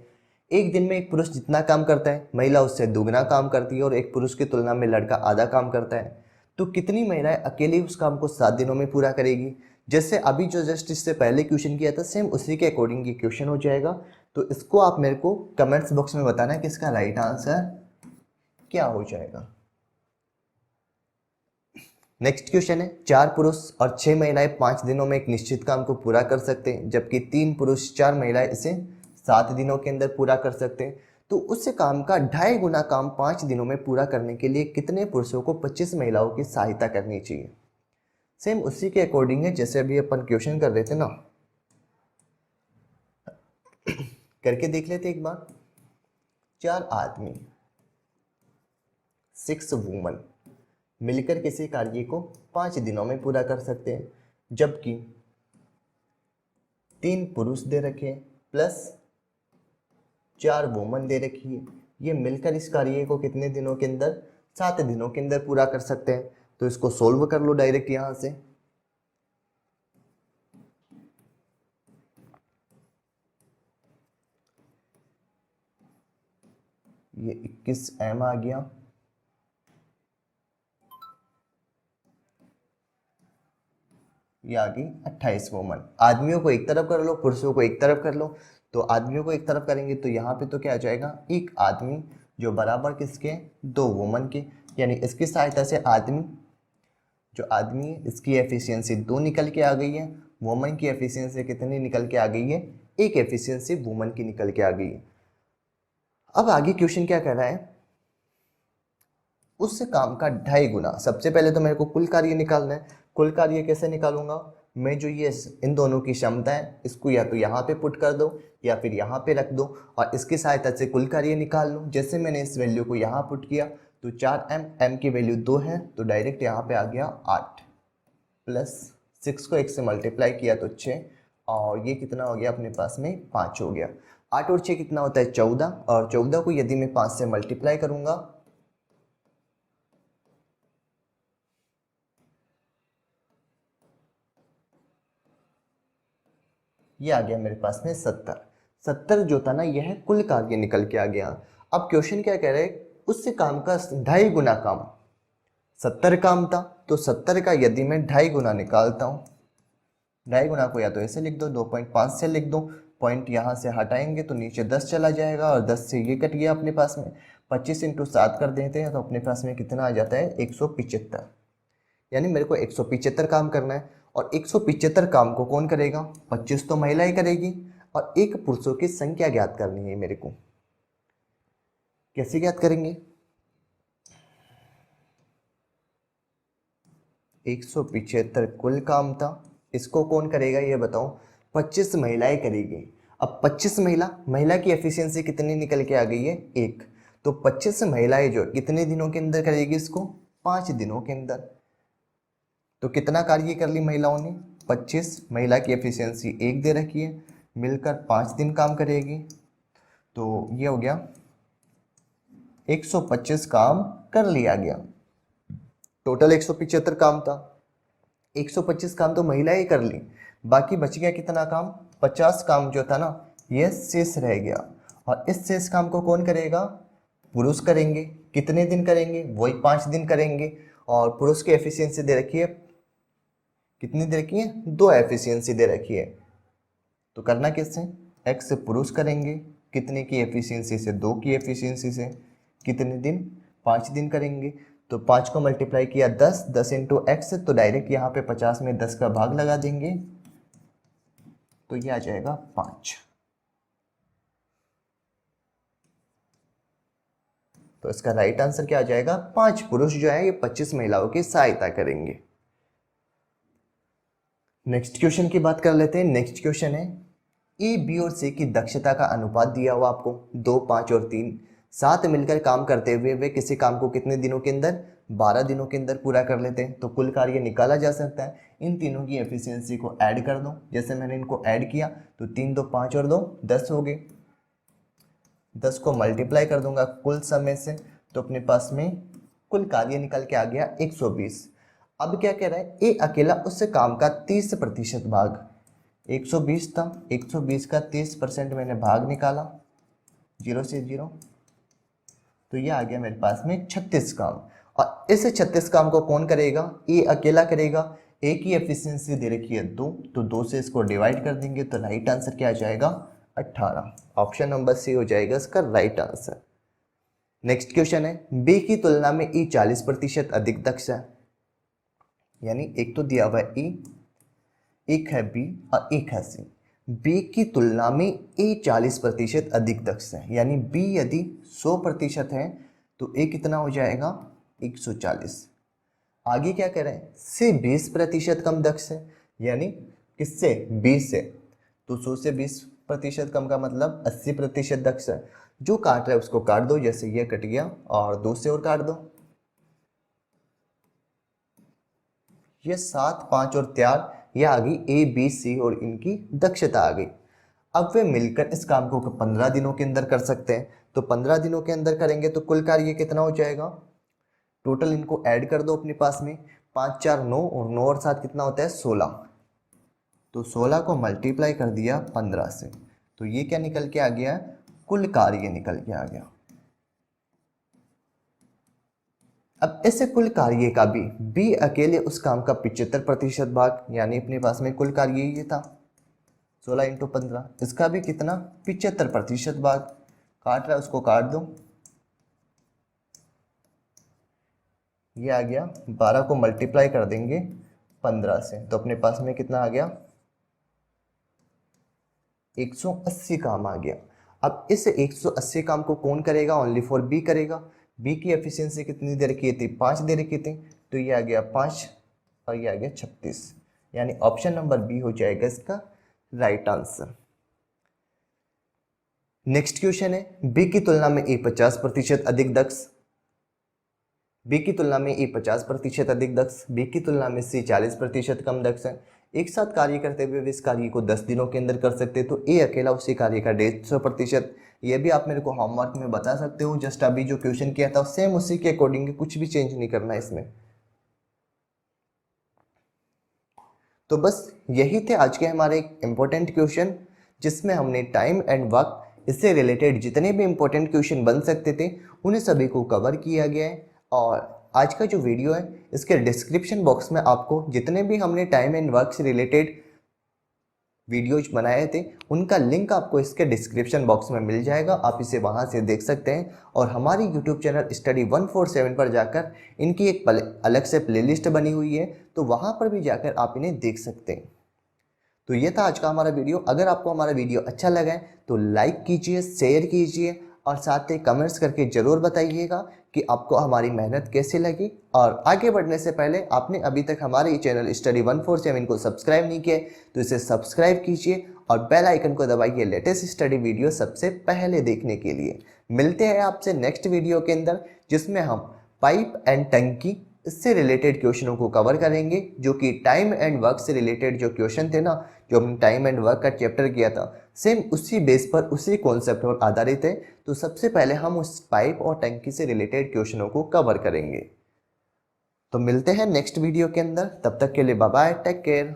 एक दिन में एक पुरुष जितना काम करता है महिला उससे दुगना काम करती है, और एक पुरुष की तुलना में लड़का आधा काम करता है। तो कितनी महिलाएं अकेले उस काम को 7 दिनों में पूरा करेगी। जैसे अभी जो जस्ट इससे पहले क्वेश्चन किया था सेम उसी के अकॉर्डिंग ये क्वेश्चन हो जाएगा। तो इसको आप मेरे को कमेंट्स बॉक्स में बताना है कि इसका राइट आंसर क्या हो जाएगा। नेक्स्ट क्वेश्चन है, 4 पुरुष और 6 महिलाएं 5 दिनों में एक निश्चित काम को पूरा कर सकते हैं, जबकि 3 पुरुष 4 महिलाएं इसे 7 दिनों के अंदर पूरा कर सकते हैं। तो उस काम का 2.5 गुना काम 5 दिनों में पूरा करने के लिए कितने पुरुषों को 25 महिलाओं की सहायता करनी चाहिए। सेम उसी के अकॉर्डिंग है जैसे अभी अपन क्वेश्चन कर रहे थे ना, करके देख लेते एक बार। 4 आदमी 6 वुमन मिलकर किसी कार्य को 5 दिनों में पूरा कर सकते हैं, जबकि 3 पुरुष दे रखे प्लस 4 वुमन दे रखी है, ये मिलकर इस कार्य को कितने दिनों के अंदर, 7 दिनों के अंदर पूरा कर सकते हैं। तो इसको सोल्व कर लो डायरेक्ट यहाँ से। ये 21 m आ गया, ये आ गई 28 वुमन। आदमियों को एक तरफ कर लो, पुरुषों को एक तरफ कर लो। तो आदमियों को एक तरफ करेंगे तो यहाँ पे तो क्या आ जाएगा, एक आदमी जो बराबर किसके, 2 वुमन के, यानी इसकी सहायता से आदमी, जो आदमी है इसकी एफिशिएंसी 2 निकल के आ गई है, वुमन की एफिशिएंसी कितनी निकल के आ गई है, 1 एफिशिएंसी वुमन की निकल के आ गई है। अब आगे क्वेश्चन क्या कर रहा है, उस काम का 2.5 गुना। सबसे पहले तो मेरे को कुल कार्य निकालना है। कुल कार्य कैसे निकालूंगा? मैं जो ये इन दोनों की क्षमता है इसको या तो यहाँ पे पुट कर दो या फिर यहाँ पे रख दो और इसकी सहायता से कुल कार्य निकाल लो। जैसे मैंने इस वैल्यू को यहाँ पुट किया तो 4m, m की वैल्यू 2 है तो डायरेक्ट यहाँ पे आ गया 8 प्लस 6 को 1 से मल्टीप्लाई किया तो 6 और ये कितना हो गया अपने पास में 5 हो गया। 8 और 6 कितना होता है 14 और 14 को यदि मैं 5 से मल्टीप्लाई करूंगा ये आ गया मेरे पास में 70 जो था ना यह कुल कार्य निकल के आ गया। अब क्वेश्चन क्या कह रहे हैं? उससे काम का 2.5 गुना काम 70 काम था तो 70 का यदि मैं 2.5 गुना निकालता हूँ, 2.5 गुना को या तो ऐसे लिख दो 2.5 से लिख दो, पॉइंट यहाँ से हटाएंगे तो नीचे 10 चला जाएगा और 10 से ये कट गया अपने पास में। 25 × 7 कर देते हैं तो अपने पास में कितना आ जाता है 175। यानी मेरे को 175 काम करना है और 175 काम को कौन करेगा? 25 तो महिलाएं करेगी और एक पुरुषों की संख्या ज्ञात करनी है मेरे को। कैसे ज्ञात करेंगे? 175 कुल काम था, इसको कौन करेगा ये बताओ? 25 महिलाएं करेगी। अब 25 महिला की एफिशिएंसी कितनी निकल के आ गई है? 1। तो 25 महिलाएं जो कितने दिनों के अंदर करेगी इसको? 5 दिनों के अंदर। तो कितना कार्य कर ली महिलाओं ने? 25। महिला की एफिशिएंसी 1 दे रखी है, मिलकर 5 दिन काम करेगी तो ये हो गया 125 काम कर लिया गया। टोटल 175 काम था, 125 काम तो महिलाएं कर ली, बाकी बच गया कितना काम? 50 काम जो था ना ये शेष रह गया और इस शेष काम को कौन करेगा? पुरुष करेंगे। कितने दिन करेंगे? वही 5 दिन करेंगे और पुरुष की एफिशिएंसी दे रखी है, कितनी दे रखी है? 2 एफिशिएंसी दे रखी है। तो करना किससे? x से पुरुष करेंगे, कितने की एफिशिएंसी से? 2 की एफिशिएंसी से। कितने दिन? 5 दिन करेंगे। तो 5 को मल्टीप्लाई किया 10, 10 × x तो डायरेक्ट यहाँ पे 50 में 10 का भाग लगा देंगे तो ये आ जाएगा 5। तो इसका राइट आंसर क्या आ जाएगा? 5 पुरुष जो है ये 25 महिलाओं की सहायता करेंगे। नेक्स्ट क्वेश्चन की बात कर लेते हैं। नेक्स्ट क्वेश्चन है ए, बी और सी की दक्षता का अनुपात दिया हुआ आपको 2, 5 और 3 साथ मिलकर काम करते हुए वे किसी काम को कितने दिनों के अंदर? 12 दिनों के अंदर पूरा कर लेते हैं। तो कुल कार्य निकाला जा सकता है। इन तीनों की एफिशिएंसी को ऐड कर दो। जैसे मैंने इनको ऐड किया तो 3, 2, 5 और 2 10 हो गए। 10 को मल्टीप्लाई कर दूंगा कुल समय से तो अपने पास में कुल कार्य निकल के आ गया 120। अब क्या कह रहा है? ए अकेला उस काम का 30% भाग, 120 था, 120 का 30% मैंने भाग निकाला 0 से 0 तो ये आ गया मेरे पास में 36 काम। और इस 36 काम को कौन करेगा? ए अकेला करेगा। ए की एफिशिएंसी दे रखी है 2 तो 2 से इसको डिवाइड कर देंगे तो राइट आंसर क्या आ जाएगा? 18। ऑप्शन नंबर सी हो जाएगा इसका राइट आंसर। नेक्स्ट क्वेश्चन है बी की तुलना में ई 40% अधिक दक्ष है। यानी एक तो दिया हुआ है ई, एक है बी और एक है सी। बी की तुलना में ए 40% अधिक दक्ष है, यानी बी यदि 100% है तो ए कितना हो जाएगा? 140। आगे क्या कह रहे हैं? सी 20% कम दक्ष है, यानी किससे? 20 से। तो 100 से 20% कम का मतलब 80% दक्ष है। जो काट रहा है उसको काट दो, जैसे ये कट गया और 2 से और काट दो। ये 7, 5 और 4 ये आ गई ए, बी, सी और इनकी दक्षता आ गई। अब वे मिलकर इस काम को 15 दिनों के अंदर कर सकते हैं। तो 15 दिनों के अंदर करेंगे तो कुल कार्य कितना हो जाएगा? टोटल इनको ऐड कर दो अपने पास में, 5, 4, 9 और 9 और 7 कितना होता है? 16। तो 16 को मल्टीप्लाई कर दिया 15 से तो ये क्या निकल के आ गया? कुल कार्य निकल के आ गया। अब ऐसे कुल कार्य का भी बी अकेले उस काम का 75% भाग, यानी अपने पास में कुल कार्य ये था 16 × 15, इसका भी कितना? 75% भाग। काट रहा है उसको काट दो, ये आ गया 12 को मल्टीप्लाई कर देंगे 15 से तो अपने पास में कितना आ गया? 180 काम आ गया। अब इस 180 काम को कौन करेगा? ओनली फॉर बी करेगा। बी की एफिशिएंसी कितनी दे रखी थी, 5 दे रखी थी, तो ये आ गया 5 और ये आ गया 36, यानी ऑप्शन नंबर बी हो जाएगा इसका राइट आंसर। नेक्स्ट क्वेश्चन है, बी की तुलना में ए 50% अधिक दक्ष, बी की तुलना में ए 50% अधिक दक्ष, बी की तुलना में सी 40% कम दक्ष है। एक साथ कार्य करते हुए वे इस कार्य को 10 दिनों के अंदर कर सकते, तो ए अकेला उसी कार्य का 150%। ये भी आप मेरे को होमवर्क में बता सकते हो, जस्ट अभी जो क्वेश्चन किया था सेम उसी के अकॉर्डिंग, कुछ भी चेंज नहीं करना है इसमें। तो बस यही थे आज के हमारे इंपॉर्टेंट क्वेश्चन, जिसमें हमने टाइम एंड वर्क इससे रिलेटेड जितने भी इंपॉर्टेंट क्वेश्चन बन सकते थे उन्हें सभी को कवर किया गया है। और आज का जो वीडियो है इसके डिस्क्रिप्शन बॉक्स में आपको जितने भी हमने टाइम एंड वर्क से रिलेटेड वीडियोज बनाए थे उनका लिंक आपको इसके डिस्क्रिप्शन बॉक्स में मिल जाएगा, आप इसे वहां से देख सकते हैं। और हमारी यूट्यूब चैनल स्टडी 147 पर जाकर इनकी एक अलग से प्लेलिस्ट बनी हुई है, तो वहां पर भी जाकर आप इन्हें देख सकते हैं। तो ये था आज का हमारा वीडियो। अगर आपको हमारा वीडियो अच्छा लगा है तो लाइक कीजिए, शेयर कीजिए और साथ ही कमेंट्स करके ज़रूर बताइएगा कि आपको हमारी मेहनत कैसी लगी। और आगे बढ़ने से पहले आपने अभी तक हमारे चैनल स्टडी 147 को सब्सक्राइब नहीं किया तो इसे सब्सक्राइब कीजिए और बेल आइकन को दबाइए लेटेस्ट स्टडी वीडियो सबसे पहले देखने के लिए। मिलते हैं आपसे नेक्स्ट वीडियो के अंदर, जिसमें हम पाइप एंड टंकी इससे रिलेटेड क्वेश्चनों को कवर करेंगे, जो कि टाइम एंड वर्क से रिलेटेड जो क्वेश्चन थे ना, जो हमने टाइम एंड वर्क का चैप्टर किया था, सेम उसी बेस पर उसी कॉन्सेप्ट पर आधारित है। तो सबसे पहले हम उस पाइप और टंकी से रिलेटेड क्वेश्चनों को कवर करेंगे। तो मिलते हैं नेक्स्ट वीडियो के अंदर, तब तक के लिए बाय बाय, टेक केयर।